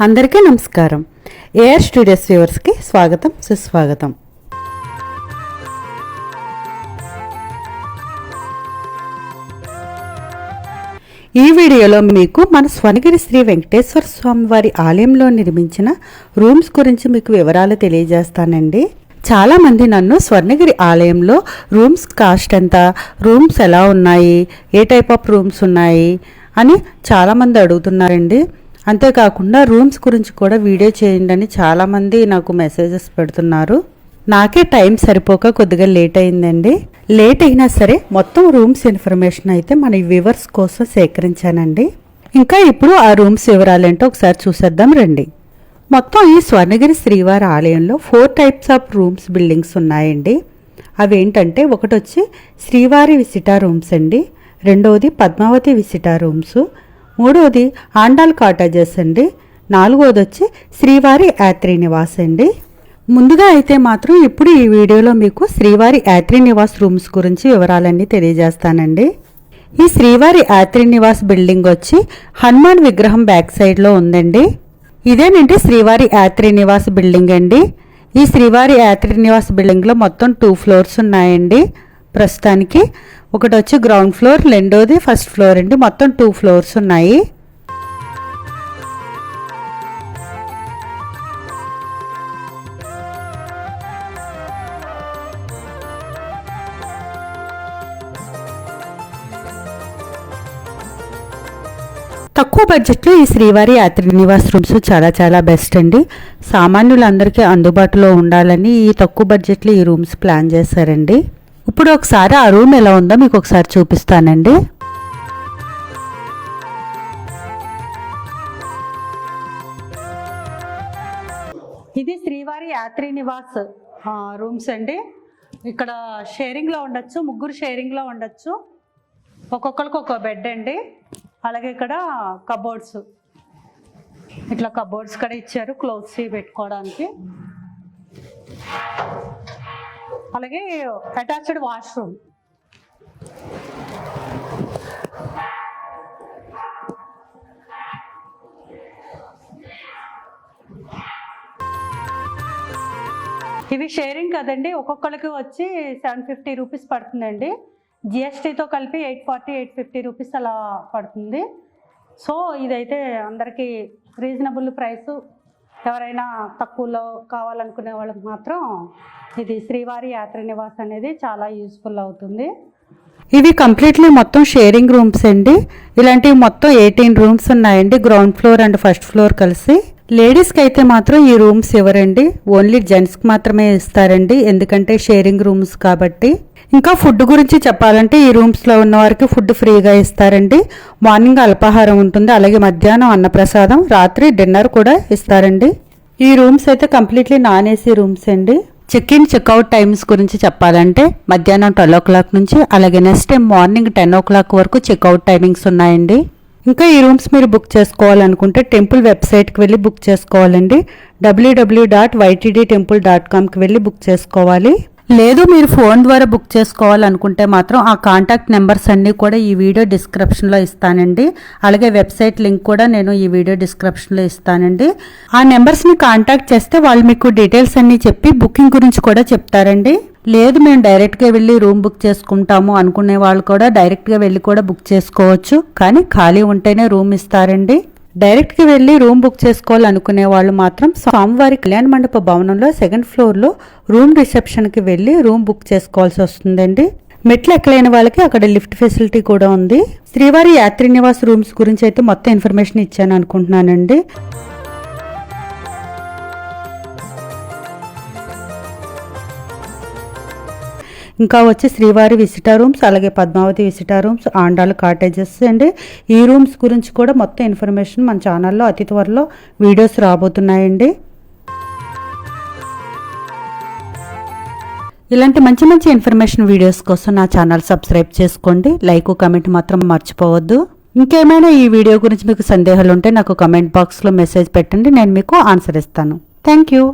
అందరికీ నమస్కారం. AR studios వ్యూవర్స్కి స్వాగతం, సుస్వాగతం. ఈ వీడియోలో మీకు మన స్వర్ణగిరి శ్రీ వెంకటేశ్వర స్వామి వారి ఆలయంలో నిర్మించిన రూమ్స్ గురించి మీకు వివరాలు తెలియజేస్తానండి. చాలామంది నన్ను స్వర్ణగిరి ఆలయంలో రూమ్స్ కాస్ట్ ఎంత, రూమ్స్ ఎలా ఉన్నాయి, ఏ టైప్ ఆఫ్ రూమ్స్ ఉన్నాయి అని చాలామంది అడుగుతున్నారండి. అంతేకాకుండా రూమ్స్ గురించి కూడా వీడియో చేయండి అని చాలామంది నాకు మెసేజెస్ పెడుతున్నారు. నాకే టైం సరిపోక కొద్దిగా లేట్ అయిందండి. లేట్ అయినా సరే మొత్తం రూమ్స్ ఇన్ఫర్మేషన్ అయితే మన వ్యూవర్స్ కోసం సేకరించానండి. ఇంకా ఇప్పుడు ఆ రూమ్స్ వివరాలేంటో ఒకసారి చూసేద్దాం రండి. మొత్తం ఈ స్వర్ణగిరి శ్రీవారి ఆలయంలో 4 టైప్స్ ఆఫ్ రూమ్స్ బిల్డింగ్స్ ఉన్నాయండి. అవేంటంటే ఒకటి వచ్చి శ్రీవారి విసిటా రూమ్స్ అండి, రెండవది పద్మావతి విసిటా రూమ్స్, మూడవది ఆండాల్ కాటేజెస్ అండి, నాలుగవది వచ్చి శ్రీవారి యాత్రి నివాస్ అండి. ముందుగా అయితే మాత్రం ఇప్పుడు ఈ వీడియోలో మీకు శ్రీవారి యాత్రి నివాస్ రూమ్స్ గురించి వివరాలన్నీ తెలియజేస్తానండి. ఈ శ్రీవారి యాత్రి నివాస్ బిల్డింగ్ వచ్చి హనుమాన్ విగ్రహం బ్యాక్ సైడ్లో ఉందండి. ఇదేనండి శ్రీవారి యాత్రి నివాస్ బిల్డింగ్ అండి. ఈ శ్రీవారి యాత్రి నివాస్ బిల్డింగ్లో మొత్తం 2 ఫ్లోర్స్ ఉన్నాయండి. ప్రస్తుతానికి ఒకటి వచ్చి గ్రౌండ్ ఫ్లోర్, రెండోది ఫస్ట్ ఫ్లోర్ అండి. మొత్తం 2 ఫ్లోర్స్ ఉన్నాయి. తక్కువ బడ్జెట్లో ఈ శ్రీవారి యాత్రి నివాస్ రూమ్స్ చాలా బెస్ట్ అండి. సామాన్యులందరికీ అందుబాటులో ఉండాలని ఈ తక్కువ బడ్జెట్లో ఈ రూమ్స్ ప్లాన్ చేశారండి. ఇప్పుడు ఒకసారి ఆ రూమ్ ఎలా ఉందో మీకు ఒకసారి చూపిస్తానండి. ఇది శ్రీవారి యాత్రి నివాస్ రూమ్స్ అండి. ఇక్కడ షేరింగ్లో ఉండొచ్చు, ముగ్గురు షేరింగ్లో ఉండొచ్చు. ఒక్కొక్కరికి ఒక బెడ్ అండి. అలాగే ఇక్కడ కబోర్డ్స్, ఇట్లా కబోర్డ్స్ కూడా ఇచ్చారు క్లోత్స్ పెట్టుకోవడానికి. అలాగే అటాచ్డ్ వాష్రూమ్. ఇవి షేరింగ్ కదండి. ఒక్కొక్కరికి వచ్చి 750 రూపీస్ పడుతుందండి. జిఎస్టీతో కలిపి 840, 850 రూపీస్ అలా పడుతుంది. సో ఇదైతే అందరికీ రీజనబుల్ ప్రైసు. ఎవరైనా తక్కువలో కావాలనుకునే వాళ్ళకి మాత్రం ఇది శ్రీవారి యాత్రి నివాస్ అనేది చాలా యూస్ఫుల్ అవుతుంది. ఇవి కంప్లీట్లీ మొత్తం షేరింగ్ రూమ్స్ అండి. ఇలాంటివి మొత్తం 18 రూమ్స్ ఉన్నాయండి, ground floor and first floor కలిసి. లేడీస్కి అయితే మాత్రం ఈ రూమ్స్ ఇవ్వరండి, ఓన్లీ జెంట్స్కి మాత్రమే ఇస్తారండి, ఎందుకంటే షేరింగ్ రూమ్స్ కాబట్టి. ఇంకా ఫుడ్ గురించి చెప్పాలంటే ఈ రూమ్స్లో ఉన్న వారికి ఫుడ్ ఫ్రీగా ఇస్తారండి. మార్నింగ్ అల్పాహారం ఉంటుంది, అలాగే మధ్యాహ్నం అన్నప్రసాదం, రాత్రి డిన్నర్ కూడా ఇస్తారండి. ఈ రూమ్స్ అయితే కంప్లీట్లీ నాన్ ఏసీ రూమ్స్ అండి. చెక్ ఇన్ చెక్అవుట్ టైమ్స్ గురించి చెప్పాలంటే మధ్యాహ్నం 12 o'clock నుంచి అలాగే నెక్స్ట్ టైం మార్నింగ్ 10 o'clock వరకు చెక్అవుట్ టైమింగ్స్ ఉన్నాయండి. ఇంకా ఈ రూమ్స్ మీరు బుక్ చేసుకోవాలనుకుంటే టెంపుల్ వెబ్సైట్కి వెళ్ళి బుక్ చేసుకోవాలండి. www.ytdtemple.comకి వెళ్ళి బుక్ చేసుకోవాలి. లేదు మీరు ఫోన్ ద్వారా బుక్ చేసుకోవాలనుకుంటే మాత్రం ఆ కాంటాక్ట్ నెంబర్స్ అన్నీ కూడా ఈ వీడియో డిస్క్రిప్షన్లో ఇస్తానండి. అలాగే వెబ్సైట్ లింక్ కూడా నేను ఈ వీడియో డిస్క్రిప్షన్లో ఇస్తానండి. ఆ నెంబర్స్ని కాంటాక్ట్ చేస్తే వాళ్ళు మీకు డీటెయిల్స్ అన్నీ చెప్పి బుకింగ్ గురించి కూడా చెప్తారండి. లేదు మేము డైరెక్ట్గా వెళ్ళి రూమ్ బుక్ చేసుకుంటాము అనుకునే వాళ్ళు కూడా డైరెక్ట్గా వెళ్ళి కూడా బుక్ చేసుకోవచ్చు, కానీ ఖాళీ ఉంటేనే రూమ్ ఇస్తారండి. డైరెక్ట్గా వెళ్ళి రూమ్ బుక్ చేసుకోవాలనుకునే వాళ్ళు మాత్రం స్వామివారి కళ్యాణ మండప భవనంలో 2nd ఫ్లోర్లో రూమ్ రిసెప్షన్కి వెళ్ళి రూమ్ బుక్ చేసుకోవాల్సి వస్తుందండి. మెట్లు ఎక్కలేని వాళ్ళకి అక్కడ లిఫ్ట్ ఫెసిలిటీ కూడా ఉంది. శ్రీవారి యాత్రి నివాస్ రూమ్స్ గురించి అయితే మొత్తం ఇన్ఫర్మేషన్ ఇచ్చాను అనుకుంటున్నానండి. ఇంకా వచ్చి శ్రీవారి విసిటా రూమ్స్, అలాగే పద్మావతి విసిటా రూమ్స్, ఆండాల్ కాటేజెస్ అండి. ఈ రూమ్స్ గురించి కూడా మొత్తం ఇన్ఫర్మేషన్ మన ఛానల్లో అతి త్వరలో వీడియోస్ రాబోతున్నాయండి. ఇలాంటి మంచి ఇన్ఫర్మేషన్ వీడియోస్ కోసం నా ఛానల్ సబ్స్క్రైబ్ చేసుకోండి. లైక్ కామెంట్ మాత్రం మర్చిపోవద్దు. ఇంకేమైనా ఈ వీడియో గురించి మీకు సందేహాలు ఉంటే నాకు కామెంట్ బాక్స్లో మెసేజ్ పెట్టండి, నేను మీకు ఆన్సర్ ఇస్తాను. Thank you.